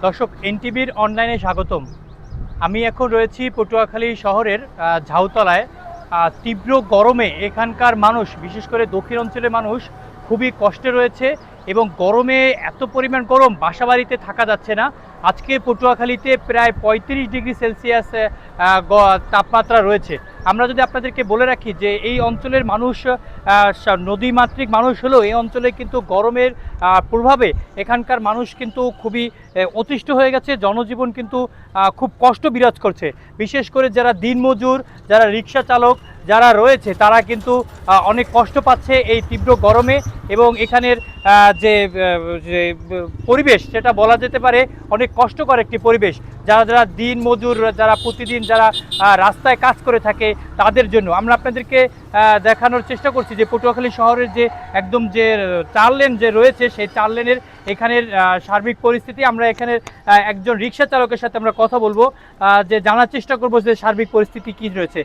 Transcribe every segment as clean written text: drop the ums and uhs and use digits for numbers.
দর্শক, এনটিভির অনলাইনে স্বাগতম। আমি এখন রয়েছি পটুয়াখালী শহরের ঝাউতলায়। তীব্র গরমে এখানকার মানুষ, বিশেষ করে দক্ষিণ অঞ্চলের মানুষ খুবই কষ্টে রয়েছে এবং গরমে এত পরিমাণ গরম বাসাবাড়িতে থাকা যাচ্ছে না। আজকে পটুয়াখালীতে প্রায় 35 ডিগ্রি সেলসিয়াস তাপমাত্রা রয়েছে। আমরা যদি আপনাদেরকে বলে রাখি যে এই অঞ্চলের মানুষ নদীমাতৃক মানুষ হলেও এই অঞ্চলে কিন্তু গরমের প্রভাবে এখানকার মানুষ কিন্তু খুবই অতিষ্ঠ হয়ে গেছে। জনজীবন কিন্তু খুব কষ্ট বিরাজ করছে। বিশেষ করে যারা দিনমজুর, যারা রিক্সা চালক যারা রয়েছে তারা কিন্তু অনেক কষ্ট পাচ্ছে এই তীব্র গরমে। এবং এখানের যে পরিবেশ, সেটা বলা যেতে পারে অনেক কষ্টকর একটি পরিবেশ। যারা যারা দিন মজুর, যারা প্রতিদিন যারা রাস্তায় কাজ করে থাকে তাদের জন্য আমরা আপনাদেরকে দেখানোর চেষ্টা করছি যে পটুয়াখালী শহরের যে একদম যে 4 লেন যে রয়েছে সেই 4 লেনের এখানের সার্বিক পরিস্থিতি। আমরা এখানের একজন রিক্সা চালকের সাথে আমরা কথা বলবো, যে জানার চেষ্টা করবো যে সার্বিক পরিস্থিতি কী রয়েছে।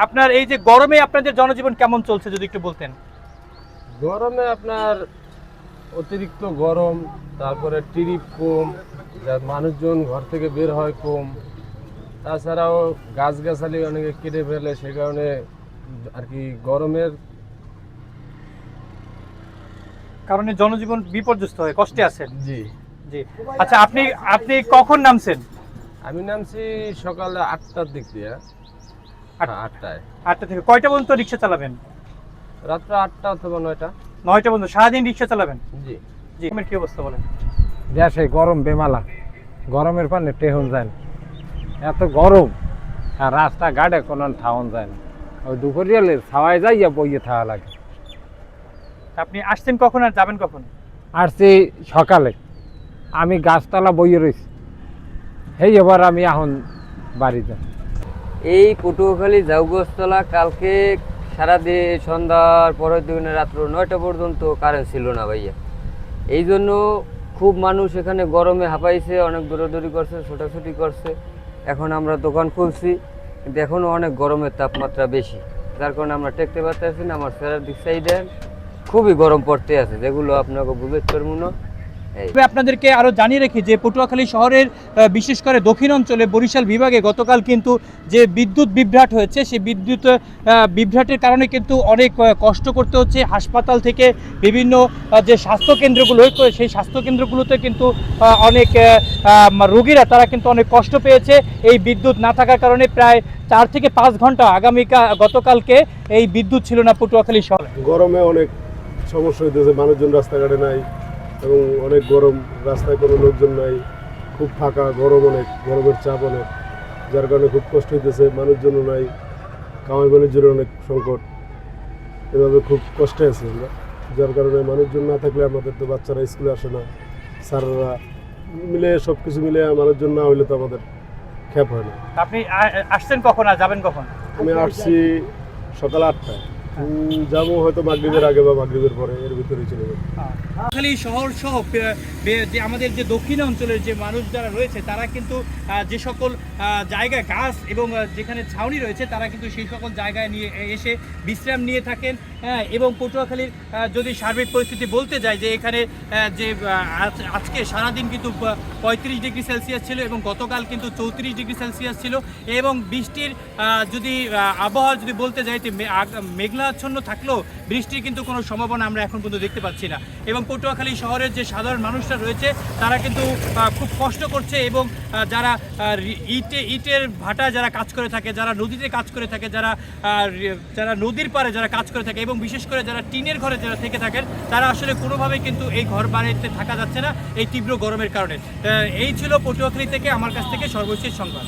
আপনার এই যে গরমে আপনাদের জনজীবন কেমন চলছে যদি একটু বলতেন। গরমে আপনার অতিরিক্ত গরম, তারপরে ট্রিপ কম, যার মানুষজন ঘর থেকে বের হয় কম, তাছাড়াও গাছগাছালি অনেকে কেটে ফেলে, সে কারণে আর কি গরমের কারণে জনজীবন বিপর্যস্ত হয়, কষ্টে আছেন। জি জি, আচ্ছা, আপনি কখন নামছেন? আমি নামছি সকালে 8টার দিক দিয়ে। 8টায়। 8টা থেকে কয়টা পর্যন্ত রিক্সা চালাবেন? রাত্রে 8টা অথবা 9টা। 9টা পর্যন্ত সারাদিন রিক্সা চালাবেন? জি জি। কি অবস্থা বলেন? দেশে গরম বেমালা, গরমের পানে টেহন যায় না, এত গরম। আর রাস্তাঘাটে কোনো থাউন যায় না, ওই দুপুরিয়ালে ছাওয়ায় যাইয়া বইয়ে থাকা লাগে। আপনি আসছেন কখন আর যাবেন কখন? আসছি সকালে, আমি গাছতলা বইয়ে রয়েছি, এই এবার আমি এখন বাড়ি যাব। এই পটুয়াখালী ঝাউগাছতলা কালকে সারাদিন সন্ধ্যার পরের দিনে রাত্র 9টা পর্যন্ত কারেন্ট ছিল না ভাইয়া। এই জন্য খুব মানুষ এখানে গরমে হাঁপাইছে, অনেক দৌড়াদৌড়ি করছে, ছোটাছুটি করছে। এখন আমরা দোকান খুলছি, কিন্তু এখনও অনেক গরমের তাপমাত্রা বেশি, যার কারণে আমরা টেকতে পারতেছি না। আমার স্যারের দিক সাইডে খুবই গরম পড়তে আছে, যেগুলো আপনাকে বুঝতে পারবো না। আপনাদেরকে আরও জানিয়ে রাখি যে পটুয়াখালী শহরের বিশেষ করে দক্ষিণ অঞ্চলে বরিশাল বিভাগে গতকাল কিন্তু যে বিদ্যুৎ বিভ্রাট হয়েছে, সেই বিদ্যুৎ বিভ্রাটের কারণে কিন্তু অনেক কষ্ট করতে হচ্ছে। হাসপাতাল থেকে বিভিন্ন যে স্বাস্থ্যকেন্দ্রগুলো, সেই স্বাস্থ্যকেন্দ্রগুলোতে কিন্তু অনেক রোগীরা তারা কিন্তু অনেক কষ্ট পেয়েছে এই বিদ্যুৎ না থাকার কারণে। প্রায় 4 থেকে 5 ঘন্টা গতকালকে এই বিদ্যুৎ ছিল না পটুয়াখালী শহরে। গরমে অনেক সমস্যা হইতেছে, মানুষজন রাস্তাঘাটে নাই এবং অনেক গরম, রাস্তায় কোনো লোকজন নাই, খুব ফাঁকা, গরম অনেক, গরমের চাপ অনেক, যার কারণে খুব কষ্ট হইতেছে। মানুষজনও নাই, কামাই বাণিজ্যের অনেক সংকট, এভাবে খুব কষ্টে আছে আমরা। যার কারণে মানুষজন না থাকলে আমাদের তো বাচ্চারা স্কুলে আসে না, স্যাররা মিলে সব কিছু মিলে মানুষজন না হইলে তো আমাদের খ্যাপ হয় না। আপনি আসছেন কখন আর যাবেন কখন? আমি আসছি সকাল 8টায়, যাবো হয়তো মাগরিবের আগে বা মাগরিবের পরে, এর ভিতরেই চলে যাবো। পটুয়াখালী শহর সহ যে আমাদের যে দক্ষিণ অঞ্চলের যে মানুষ যারা রয়েছে তারা কিন্তু যে সকল জায়গায় গাছ এবং যেখানে ছাউনি রয়েছে তারা কিন্তু সেই সকল জায়গায় নিয়ে এসে বিশ্রাম নিয়ে থাকেন। এবং পটুয়াখালীর যদি সার্বিক পরিস্থিতি বলতে যায় যে এখানে যে আজকে সারাদিন কিন্তু 35 ডিগ্রি সেলসিয়াস ছিল এবং গতকাল কিন্তু 34 ডিগ্রি সেলসিয়াস ছিল। এবং বৃষ্টির যদি আবহাওয়া যদি বলতে যাই মেঘলাচ্ছন্ন থাকলেও বৃষ্টির কিন্তু কোনো সম্ভাবনা আমরা এখন পর্যন্ত দেখতে পাচ্ছি না। এবং পটুয়াখালী শহরের যে সাধারণ মানুষরা রয়েছে তারা কিন্তু খুব কষ্ট করছে। এবং যারা ইটের ভাটা যারা কাজ করে থাকে, যারা নদীতে কাজ করে থাকে, যারা নদীর পাড়ে যারা কাজ করে থাকে এবং বিশেষ করে যারা টিনের ঘরে যারা থেকে থাকেন তারা আসলে কোনোভাবেই কিন্তু এই ঘর বাড়িতে থাকা যাচ্ছে না এই তীব্র গরমের কারণে। এই ছিল পটুয়াখালী থেকে আমার কাছ থেকে সর্বশেষ সংবাদ।